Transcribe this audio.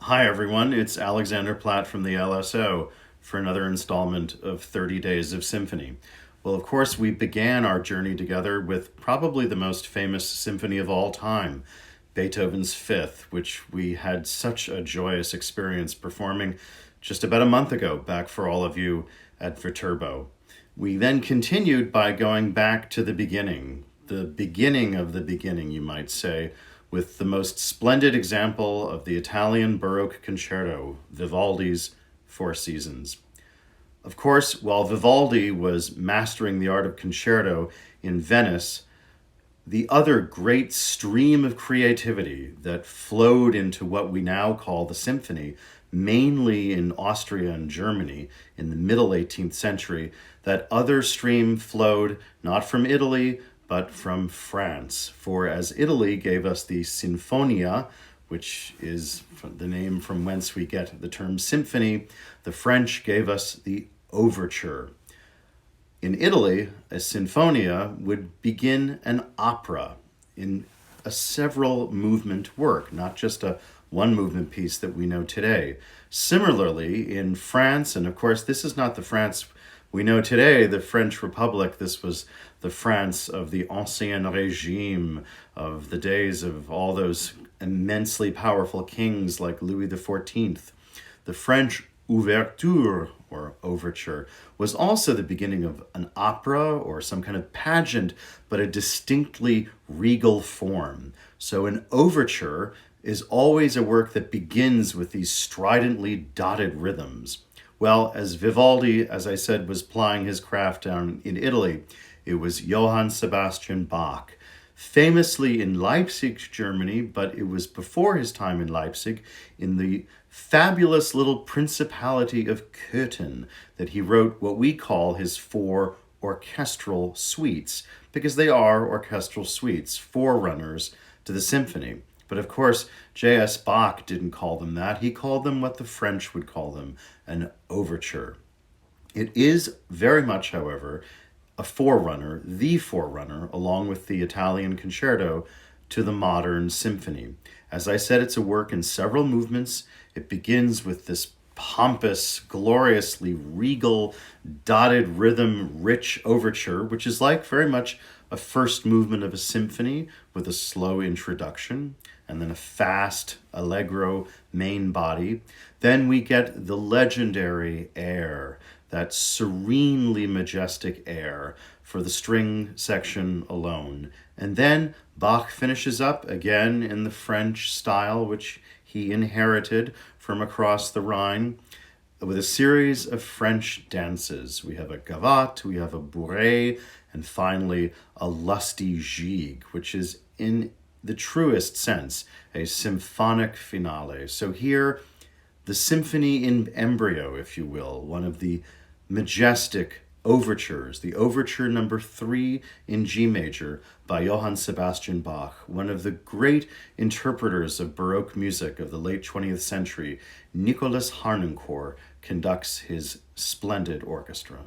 Hi everyone, it's Alexander Platt from the LSO for another installment of 30 Days of Symphony. Well, of course, we began our journey together with probably the most famous symphony of all time, Beethoven's Fifth, which we had such a joyous experience performing just about a month ago, back for all of you at Viterbo. We then continued by going back to the beginning of the beginning, you might say, with the most splendid example of the Italian Baroque concerto, Vivaldi's Four Seasons. Of course, while Vivaldi was mastering the art of concerto in Venice, the other great stream of creativity that flowed into what we now call the symphony, mainly in Austria and Germany in the middle 18th century, that other stream flowed not from Italy, but from France. For as Italy gave us the Sinfonia, which is the name from whence we get the term symphony, the French gave us the Overture. In Italy, a sinfonia would begin an opera in a several movement work, not just a one movement piece that we know today. Similarly, in France, and of course, this is not the France we know today, the French Republic. This was the France of the Ancien Régime, of the days of all those immensely powerful kings like Louis XIV. The French Ouverture, or overture, was also the beginning of an opera or some kind of pageant, but a distinctly regal form. So an overture is always a work that begins with these stridently dotted rhythms. Well, as Vivaldi, as I said, was plying his craft down in Italy, it was Johann Sebastian Bach, famously in Leipzig, Germany, but it was before his time in Leipzig, in the fabulous little principality of Cöthen, that he wrote what we call his four orchestral suites, because they are orchestral suites, forerunners to the symphony. But of course, J.S. Bach didn't call them that. He called them what the French would call them, an overture. It is very much, however, a forerunner, the forerunner, along with the Italian concerto, to the modern symphony. As I said, it's a work in several movements. It begins with this pompous, gloriously regal, dotted rhythm, rich overture, which is like very much a first movement of a symphony with a slow introduction and then a fast allegro main body. Then we get the legendary air, that serenely majestic air for the string section alone. And then Bach finishes up again in the French style, which he inherited from across the Rhine, with a series of French dances. We have a gavotte, we have a bourrée, and finally a lusty gigue, which is in the truest sense a symphonic finale. So here, the symphony in embryo, if you will, one of the majestic overtures, the overture number 3 in G major by Johann Sebastian Bach, one of the great interpreters of Baroque music of the late 20th century. Nicholas Harnoncourt conducts his splendid orchestra.